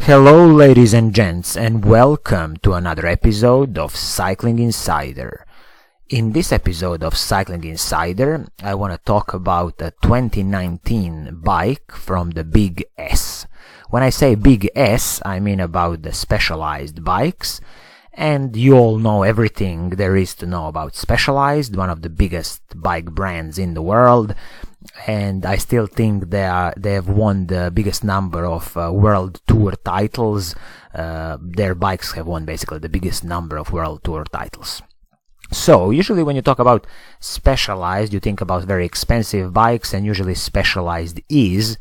Hello ladies and gents, and welcome to another episode of Cycling Insider. In this episode of Cycling Insider, I want to talk about a 2019 bike from the Big S. When I say Big S, I mean about the Specialized bikes, and you all know everything there is to know about Specialized, one of the biggest bike brands in the world. And I still think they have won the biggest number of World Tour titles. Their bikes have won basically the biggest number of World Tour titles. So usually when you talk about Specialized, you think about very expensive bikes, and usually Specialized is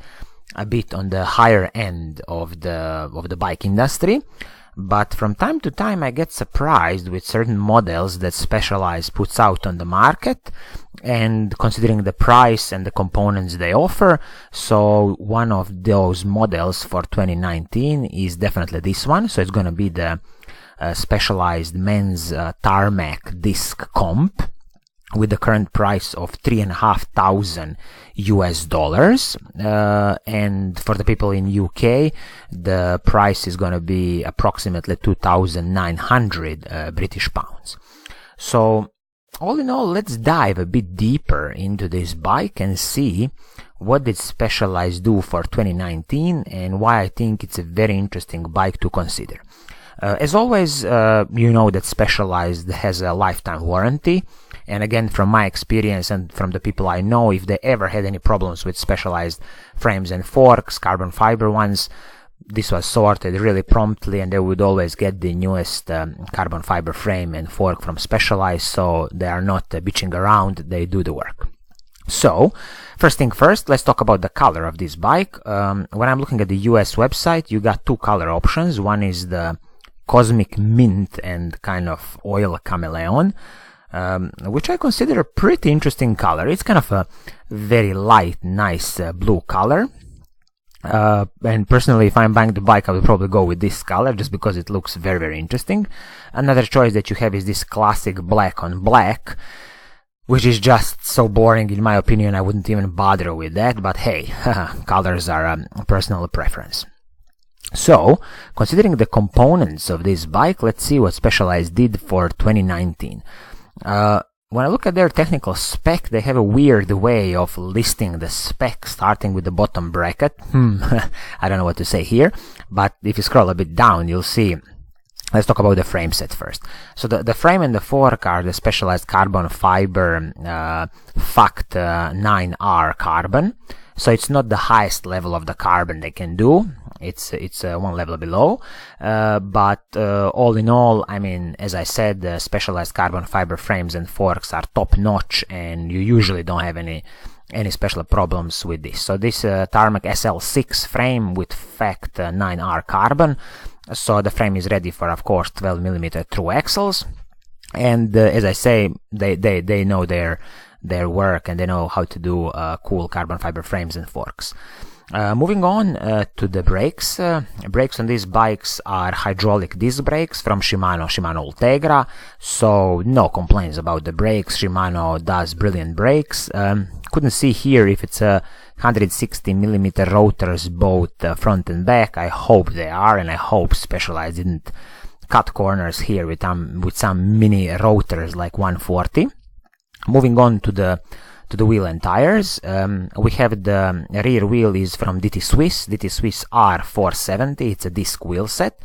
a bit on the higher end of the bike industry. But from time to time I get surprised with certain models that Specialized puts out on the market, and considering the price and the components they offer. So one of those models for 2019 is definitely this one. So it's going to be the Specialized men's Tarmac Disc Comp, with the current price of $3,500 US. And for the people in UK, the price is going to be approximately 2,900 British pounds. So all in all, let's dive a bit deeper into this bike and see what did Specialized do for 2019 and why I think it's a very interesting bike to consider. As always, you know that Specialized has a lifetime warranty. And again, from my experience and from the people I know, if they ever had any problems with Specialized frames and forks, carbon fiber ones, this was sorted really promptly, and they would always get the newest carbon fiber frame and fork from Specialized, so they are not bitching around, they do the work. So, first thing first, let's talk about the color of this bike. When I'm looking at the US website, you got two color options. One is the Cosmic Mint and kind of Oil Chameleon, which I consider a pretty interesting color. It's kind of a very light, nice blue color. And personally, if I'm buying the bike, I would probably go with this color just because it looks very, very interesting. Another choice that you have is this classic black on black, which is just so boring in my opinion. I wouldn't even bother with that, but hey, colors are a personal preference. So, considering the components of this bike, let's see what Specialized did for 2019. When I look at their technical spec, they have a weird way of listing the spec, starting with the bottom bracket. I don't know what to say here, but if you scroll a bit down, you'll see. Let's talk about the frame set first. So the frame and the fork are the Specialized carbon fiber FACT 9R carbon. So it's not the highest level of the carbon they can do. It's one level below, but all in all, I mean, as I said, the Specialized carbon fiber frames and forks are top notch, and you usually don't have any special problems with this. So this Tarmac SL6 frame with FACT 9R carbon, so the frame is ready for, of course, 12mm through axles, and as I say, they know their work, and they know how to do cool carbon fiber frames and forks. Moving on to the brakes. Brakes on these bikes are hydraulic disc brakes from Shimano Ultegra, so no complaints about the brakes. Shimano does brilliant brakes. Couldn't see here if it's a 160mm rotors both front and back. I hope they are, and I hope Specialized didn't cut corners here with some mini rotors like 140. Moving on to the wheel and tires, we have the rear wheel is from DT Swiss R470. It's a disc wheel set,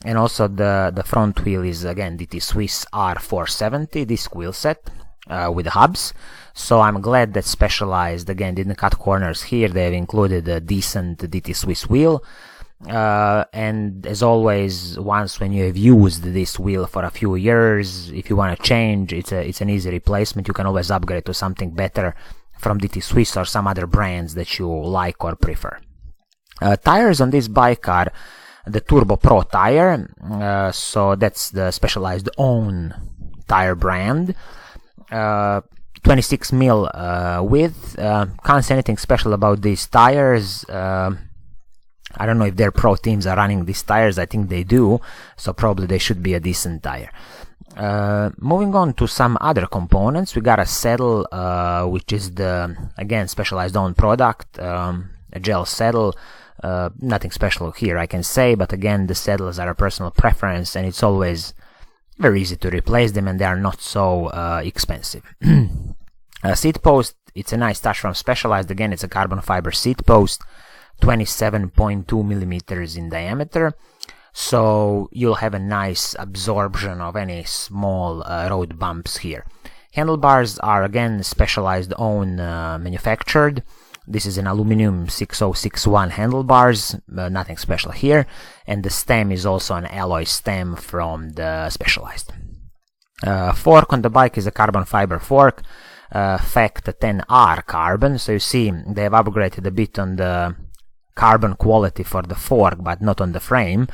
and also the front wheel is again DT Swiss R470 disc wheel set with the hubs. So I'm glad that Specialized again didn't cut corners here. They've included a decent DT Swiss wheel. And as always, once when you have used this wheel for a few years, if you want to change, it's an easy replacement. You can always upgrade to something better from DT Swiss or some other brands that you like or prefer. Tires on this bike are the Turbo Pro tire, so that's the Specialized own tire brand. 26mm width. Can't say anything special about these tires. I don't know if their pro teams are running these tires. I think they do, so probably they should be a decent tire. Moving on to some other components, we got a saddle, which is the, again, Specialized own product, a gel saddle Nothing special here I can say, but again, the saddles are a personal preference, and it's always very easy to replace them, and they are not so expensive. Seat post, it's a nice touch from Specialized. Again, it's a carbon fiber seat post, 27.2 millimeters in diameter, so you'll have a nice absorption of any small road bumps here. Handlebars are again Specialized own manufactured. This is an aluminum 6061 handlebars, nothing special here, and the stem is also an alloy stem from the Specialized. Fork on the bike is a carbon fiber fork, FACT 10R carbon, so you see they have upgraded a bit on the carbon quality for the fork, but not on the frame.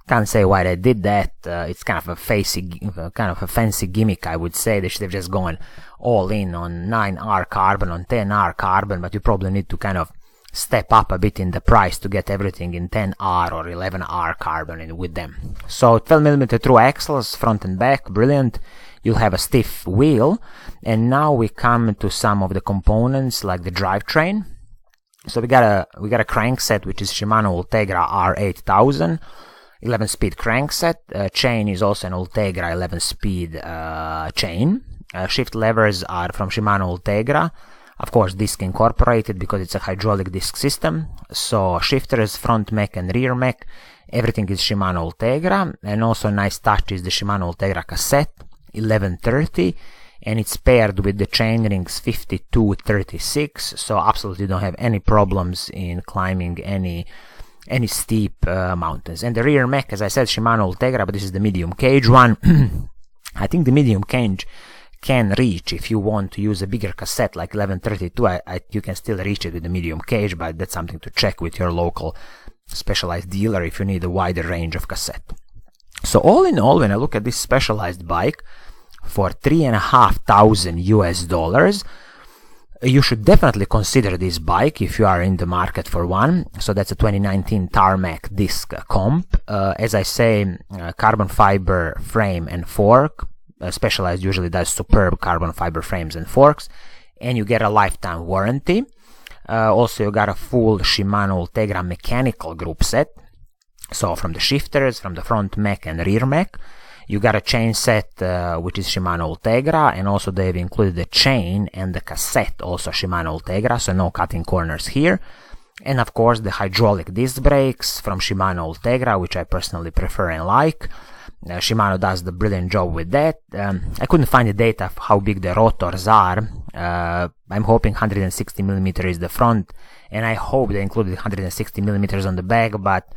Can't say why they did that. It's kind of a fancy gimmick, I would say. They should have just gone all in on 9R carbon, on 10R carbon, but you probably need to kind of step up a bit in the price to get everything in 10R or 11R carbon with them. So 12mm through axles, front and back, brilliant. You'll have a stiff wheel, and now we come to some of the components like the drivetrain. So we got a crankset, which is Shimano Ultegra R8000. 11-speed crankset. Chain is also an Ultegra 11-speed chain. Shift levers are from Shimano Ultegra. Of course, disc incorporated because it's a hydraulic disc system. So shifters, front mech and rear mech, everything is Shimano Ultegra. And also a nice touch is the Shimano Ultegra cassette, 1130. And it's paired with the chain rings 5236. So absolutely don't have any problems in climbing any steep mountains. And the rear mech, as I said, Shimano Ultegra, but this is the medium cage one. I think the medium cage can reach, if you want to use a bigger cassette like 1132, you can still reach it with the medium cage, but that's something to check with your local Specialized dealer if you need a wider range of cassette. So all in all, when I look at this Specialized bike for $3,500 US, you should definitely consider this bike if you are in the market for one. So that's a 2019 Tarmac Disc Comp. As I say, carbon fiber frame and fork. Specialized usually does superb carbon fiber frames and forks, and you get a lifetime warranty. Also, you got a full Shimano Ultegra mechanical group set. So from the shifters, from the front mech and rear mech. You got a chain set, which is Shimano Ultegra, and also they've included the chain and the cassette, also Shimano Ultegra, so no cutting corners here. And of course the hydraulic disc brakes from Shimano Ultegra, which I personally prefer and like. Shimano does the brilliant job with that. I couldn't find the data of how big the rotors are. I'm hoping 160mm is the front, and I hope they included 160mm on the back, but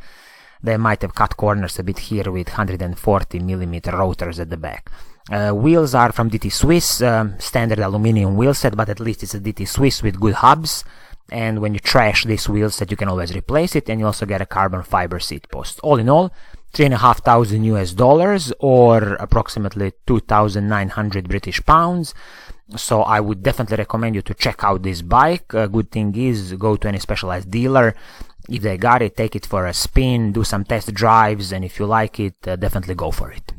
they might have cut corners a bit here with 140mm rotors at the back. Wheels are from DT Swiss, standard aluminum wheel set, but at least it's a DT Swiss with good hubs. And when you trash this wheel set, you can always replace it, and you also get a carbon fiber seat post. All in all, $3,500 US, or approximately 2,900 British pounds. So I would definitely recommend you to check out this bike. Good thing is, go to any Specialized dealer. If they got it, take it for a spin, do some test drives, and if you like it, definitely go for it.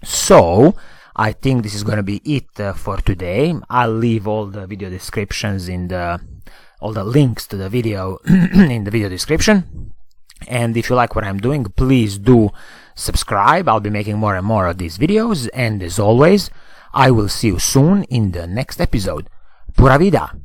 So I think this is going to be it for today. I'll leave all the video descriptions all the links to the video in the video description. And if you like what I'm doing, please do subscribe. I'll be making more and more of these videos. And as always, I will see you soon in the next episode. Pura Vida!